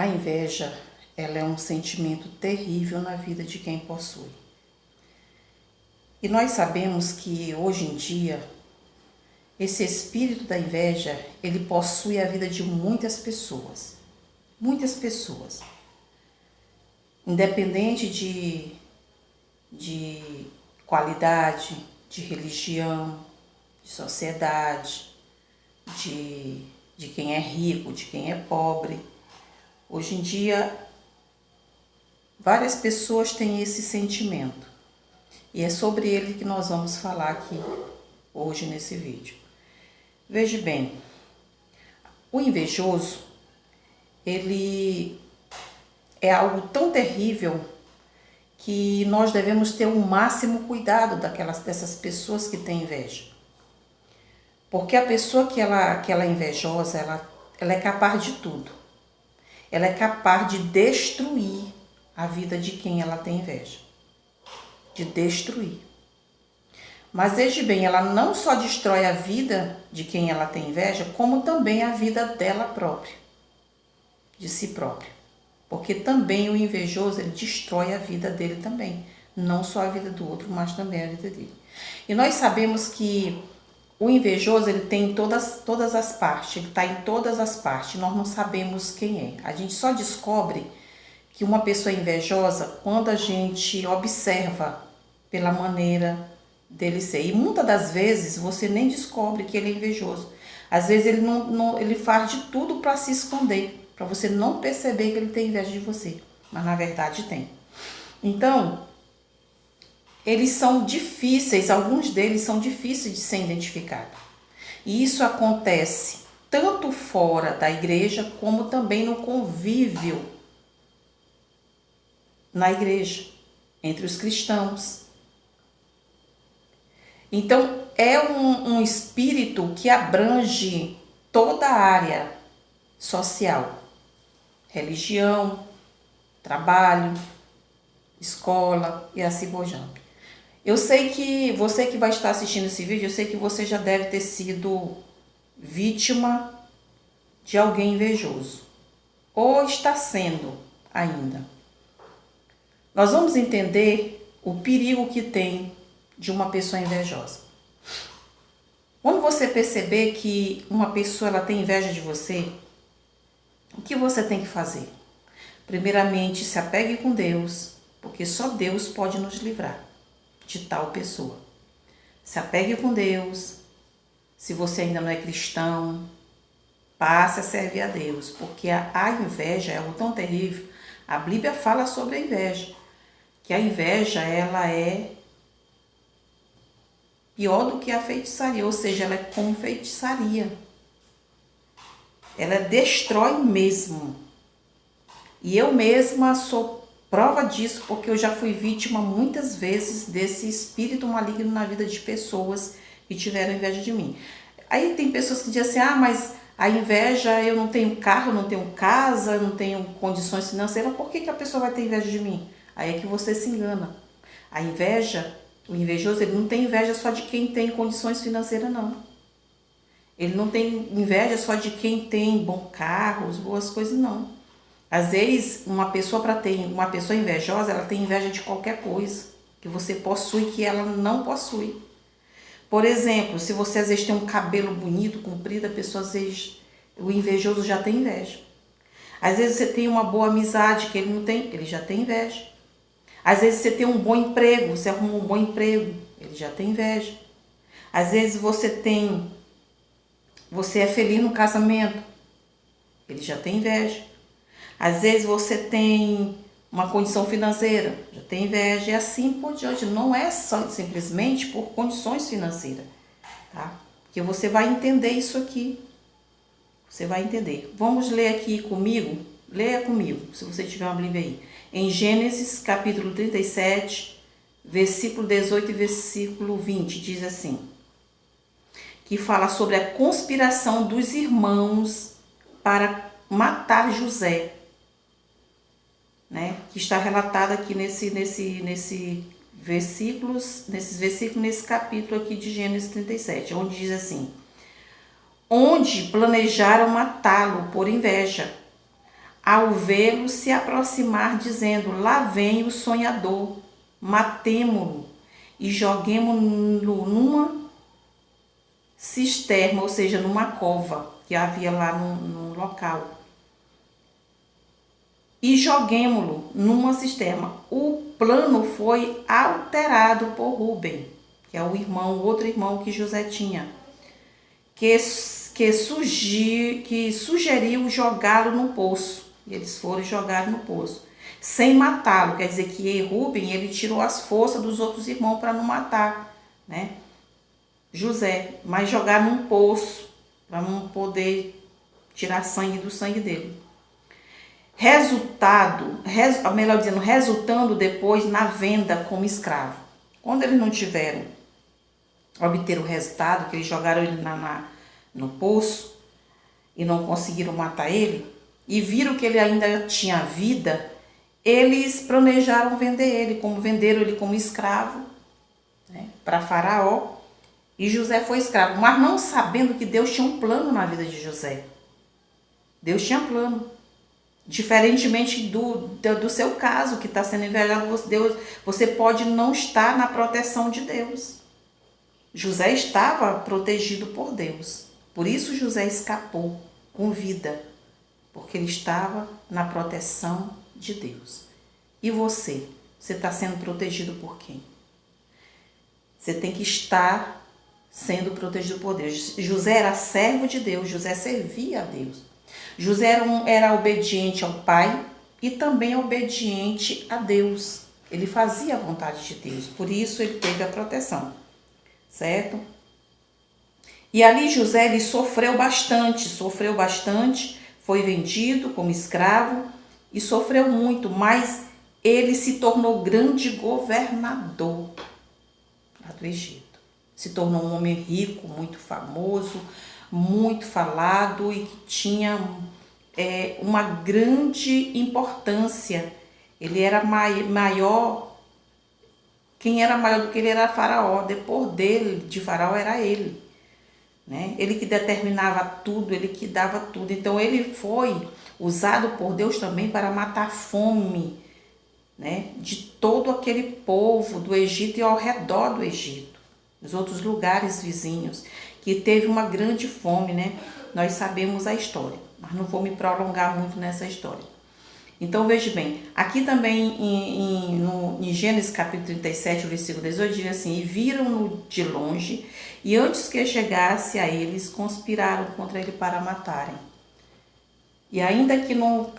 A inveja, ela é um sentimento terrível na vida de quem possui. E nós sabemos que hoje em dia, esse espírito da inveja, ele possui a vida de muitas pessoas. Muitas pessoas. Independente de qualidade, de religião, de sociedade, de quem é rico, de quem é pobre. Hoje em dia, várias pessoas têm esse sentimento. E é sobre ele que nós vamos falar aqui hoje nesse vídeo. Veja bem, o invejoso, ele é algo tão terrível que nós devemos ter o máximo cuidado dessas pessoas que têm inveja. Porque a pessoa que ela é invejosa, ela é capaz de tudo. Ela é capaz de destruir a vida de quem ela tem inveja. De destruir. Mas veja bem, ela não só destrói a vida de quem ela tem inveja, como também a vida dela própria. De si própria. Porque também o invejoso, ele destrói a vida dele também. Não só a vida do outro, mas também a vida dele. E nós sabemos que o invejoso, ele tem todas as partes, ele está em todas as partes, nós não sabemos quem é. A gente só descobre que uma pessoa é invejosa quando a gente observa pela maneira dele ser. E muitas das vezes você nem descobre que ele é invejoso. Às vezes ele faz de tudo para se esconder, para você não perceber que ele tem inveja de você, mas na verdade tem. Então, eles são difíceis, alguns deles são difíceis de ser identificados. E isso acontece tanto fora da igreja, como também no convívio na igreja, entre os cristãos. Então, é um espírito que abrange toda a área social, religião, trabalho, escola e assim por diante. Eu sei que você que vai estar assistindo esse vídeo, eu sei que você já deve ter sido vítima de alguém invejoso. Ou está sendo ainda. Nós vamos entender o perigo que tem de uma pessoa invejosa. Quando você perceber que uma pessoa ela tem inveja de você, o que você tem que fazer? Primeiramente, se apegue com Deus, porque só Deus pode nos livrar de tal pessoa. Se apegue com Deus. Se você ainda não é cristão, passe a servir a Deus, porque a inveja é algo tão terrível. A Bíblia fala sobre a inveja, que a inveja ela é pior do que a feitiçaria, ou seja, ela é como feitiçaria. Ela destrói mesmo. E eu mesma sou prova disso, porque eu já fui vítima muitas vezes desse espírito maligno na vida de pessoas que tiveram inveja de mim. Aí tem pessoas que dizem assim, mas a inveja, eu não tenho carro, não tenho casa, não tenho condições financeiras, por que a pessoa vai ter inveja de mim? Aí é que você se engana. A inveja, o invejoso, ele não tem inveja só de quem tem condições financeiras, não. Ele não tem inveja só de quem tem bom carros, boas coisas, não. Às vezes, uma pessoa invejosa, ela tem inveja de qualquer coisa que você possui que ela não possui. Por exemplo, se você às vezes tem um cabelo bonito, comprido, a pessoa às vezes, o invejoso já tem inveja. Às vezes você tem uma boa amizade que ele não tem, ele já tem inveja. Às vezes você tem um bom emprego, você arruma um bom emprego, ele já tem inveja. Às vezes você é feliz no casamento, ele já tem inveja. Às vezes você tem uma condição financeira, já tem inveja e assim por diante. Não é só simplesmente por condições financeiras, tá? Porque você vai entender isso aqui. Você vai entender. Vamos ler aqui comigo? Leia comigo, se você tiver uma Bíblia aí. Em Gênesis, capítulo 37, versículo 18 e versículo 20, diz assim, que fala sobre a conspiração dos irmãos para matar José, né? Que está relatado aqui nesses versículos, nesse capítulo aqui de Gênesis 37, onde diz assim, onde planejaram matá-lo por inveja. ao vê-lo se aproximar, dizendo: lá vem o sonhador, matemo-lo e joguemo-lo numa cisterna, ou seja, numa cova que havia lá no local. E joguemo-lo numa cisterna. O plano foi alterado por Rubem, que é o outro irmão que José tinha, que sugeriu jogá-lo no poço. E eles foram jogar no poço, sem matá-lo. Quer dizer que Rubem, ele tirou as forças dos outros irmãos para não matar, né, José, mas jogar num poço, para não poder tirar sangue do sangue dele. Resultando depois na venda como escravo. Quando eles não tiveram, obter o resultado, que eles jogaram ele no poço e não conseguiram matar ele, e viram que ele ainda tinha vida, eles planejaram venderam ele como escravo, né, para Faraó, e José foi escravo, mas não sabendo que Deus tinha um plano na vida de José. Deus tinha plano. Diferentemente do seu caso, que está sendo invejado, você pode não estar na proteção de Deus. José estava protegido por Deus. Por isso José escapou com vida, porque ele estava na proteção de Deus. E você? Você está sendo protegido por quem? Você tem que estar sendo protegido por Deus. José era servo de Deus, José servia a Deus. José era obediente ao pai e também obediente a Deus. Ele fazia a vontade de Deus, por isso ele teve a proteção, certo? E ali José, ele sofreu bastante, foi vendido como escravo e sofreu muito, mas ele se tornou grande governador lá do Egito. Se tornou um homem rico, muito famoso, muito falado e que tinha uma grande importância. Ele era maior, quem era maior do que ele era Faraó, depois de Faraó era ele, né? Ele que determinava tudo, ele que dava tudo. Então ele foi usado por Deus também para matar a fome, né, de todo aquele povo do Egito e ao redor do Egito, os outros lugares vizinhos, que teve uma grande fome, né? Nós sabemos a história, mas não vou me prolongar muito nessa história. Então, veja bem, aqui também em Gênesis capítulo 37, versículo 18, diz assim: e viram-no de longe, e antes que chegasse a eles, conspiraram contra ele para matarem. E ainda que no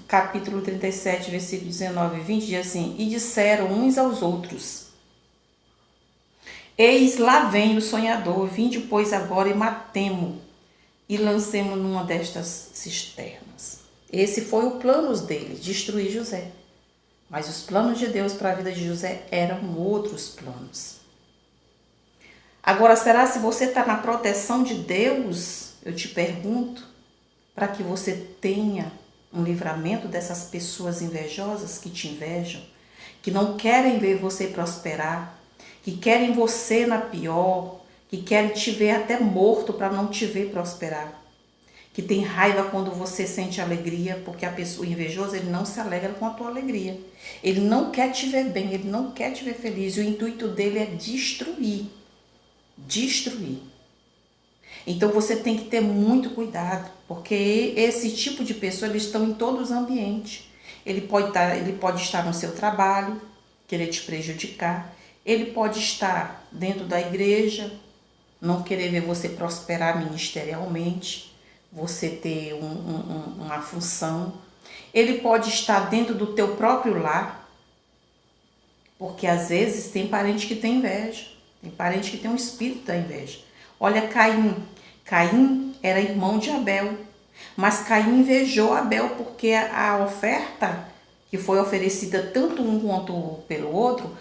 capítulo 37, versículo 19 e 20, diz assim: e disseram uns aos outros: eis lá vem o sonhador, vinde pois agora e matemo e lancemos numa destas cisternas. Esse foi o plano dele, destruir José. Mas os planos de Deus para a vida de José eram outros planos. Agora, será se você está na proteção de Deus? Eu te pergunto, para que você tenha um livramento dessas pessoas invejosas que te invejam, que não querem ver você prosperar, que querem você na pior, que querem te ver até morto para não te ver prosperar, que tem raiva quando você sente alegria, porque o invejoso, ele não se alegra com a tua alegria. Ele não quer te ver bem, ele não quer te ver feliz. E o intuito dele é destruir. Destruir. Então você tem que ter muito cuidado, porque esse tipo de pessoa, eles estão em todos os ambientes. Ele pode estar no seu trabalho, querer te prejudicar. Ele pode estar dentro da igreja, não querer ver você prosperar ministerialmente, você ter uma função. Ele pode estar dentro do teu próprio lar, porque às vezes tem parente que tem inveja, tem parente que tem um espírito da inveja. Olha Caim. Caim era irmão de Abel, mas Caim invejou Abel porque a oferta que foi oferecida tanto um quanto pelo outro,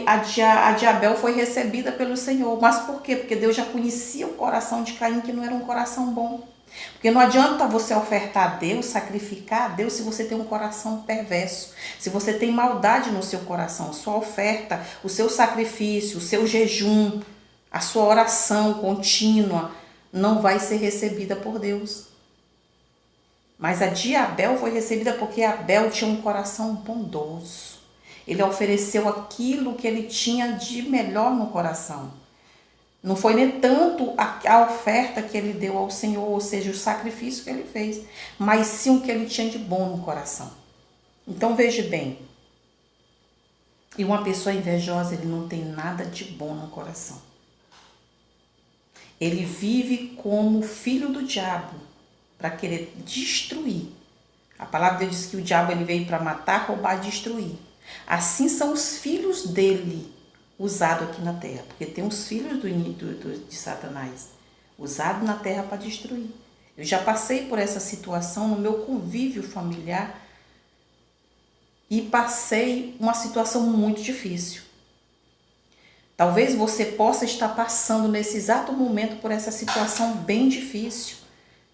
a de Abel foi recebida pelo Senhor. Mas por quê? Porque Deus já conhecia o coração de Caim, que não era um coração bom. Porque não adianta você ofertar a Deus, sacrificar a Deus, se você tem um coração perverso, se você tem maldade no seu coração. Sua oferta, o seu sacrifício, o seu jejum, a sua oração contínua não vai ser recebida por Deus. Mas a de Abel foi recebida porque Abel tinha um coração bondoso. Ele ofereceu aquilo que ele tinha de melhor no coração. Não foi nem tanto a oferta que ele deu ao Senhor, ou seja, o sacrifício que ele fez, mas sim o que ele tinha de bom no coração. Então veja bem, e uma pessoa invejosa, ele não tem nada de bom no coração. Ele vive como filho do diabo, para querer destruir. A palavra de Deus diz que o diabo ele veio para matar, roubar e destruir. Assim são os filhos dele usados aqui na terra, porque tem os filhos de Satanás usados na terra para destruir. Eu já passei por essa situação no meu convívio familiar e passei uma situação muito difícil. Talvez você possa estar passando nesse exato momento por essa situação bem difícil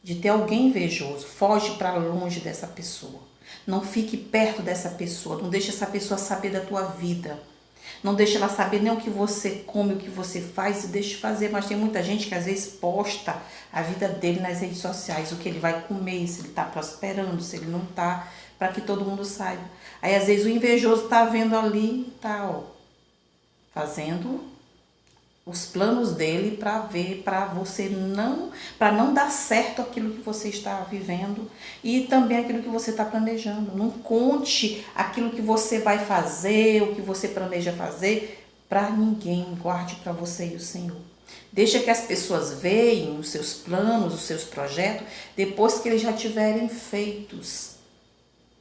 de ter alguém invejoso. Foge para longe dessa pessoa. Não fique perto dessa pessoa. Não deixe essa pessoa saber da tua vida. Não deixe ela saber nem o que você come, o que você faz e deixe fazer. Mas tem muita gente que às vezes posta a vida dele nas redes sociais, o que ele vai comer, se ele está prosperando, se ele não está, para que todo mundo saiba. Aí às vezes o invejoso está vendo ali, tá, fazendo os planos dele para ver, para você não, para não dar certo aquilo que você está vivendo e também aquilo que você está planejando. Não conte aquilo que você vai fazer, o que você planeja fazer para ninguém. Guarde para você e o Senhor. Deixa que as pessoas vejam os seus planos, os seus projetos, depois que eles já tiverem feitos.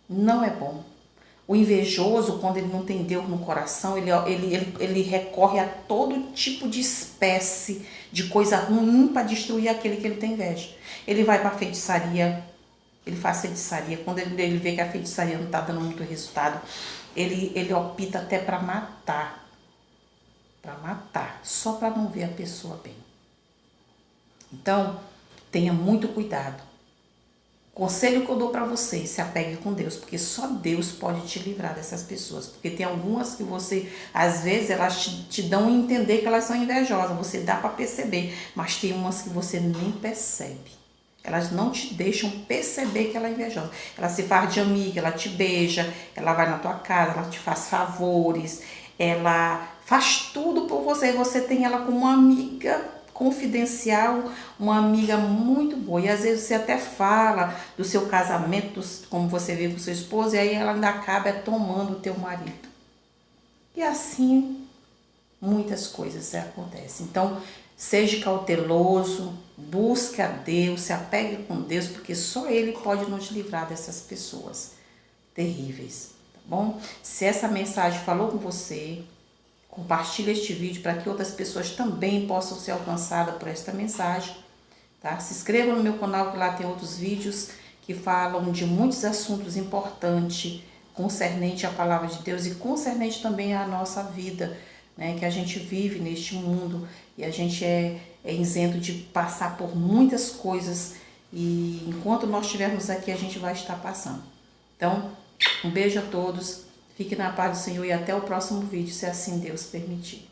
Não é bom. O invejoso, quando ele não tem Deus no coração, ele recorre a todo tipo de espécie de coisa ruim para destruir aquele que ele tem inveja. Ele vai para a feitiçaria, ele faz feitiçaria. Quando ele vê que a feitiçaria não está dando muito resultado, ele opta até para matar. Para matar, só para não ver a pessoa bem. Então, tenha muito cuidado. Conselho que eu dou para vocês, se apegue com Deus, porque só Deus pode te livrar dessas pessoas. Porque tem algumas que você, às vezes, elas te dão a entender que elas são invejosas, você dá para perceber, mas tem umas que você nem percebe. Elas não te deixam perceber que ela é invejosa. Ela se faz de amiga, ela te beija, ela vai na tua casa, ela te faz favores, ela faz tudo por você. Você tem ela como uma amiga confidencial, uma amiga muito boa. E às vezes você até fala do seu casamento, como você vive com seu esposo, e aí ela ainda acaba tomando o teu marido. E assim, muitas coisas acontecem. Então, seja cauteloso, busque a Deus, se apegue com Deus, porque só Ele pode nos livrar dessas pessoas terríveis, tá bom? Se essa mensagem falou com você, compartilhe este vídeo para que outras pessoas também possam ser alcançadas por esta mensagem, tá? Se inscreva no meu canal, que lá tem outros vídeos que falam de muitos assuntos importantes concernente à palavra de Deus e concernente também à nossa vida, né? Que a gente vive neste mundo e a gente é isento de passar por muitas coisas e enquanto nós estivermos aqui a gente vai estar passando. Então, um beijo a todos. Fique na paz do Senhor e até o próximo vídeo, se assim Deus permitir.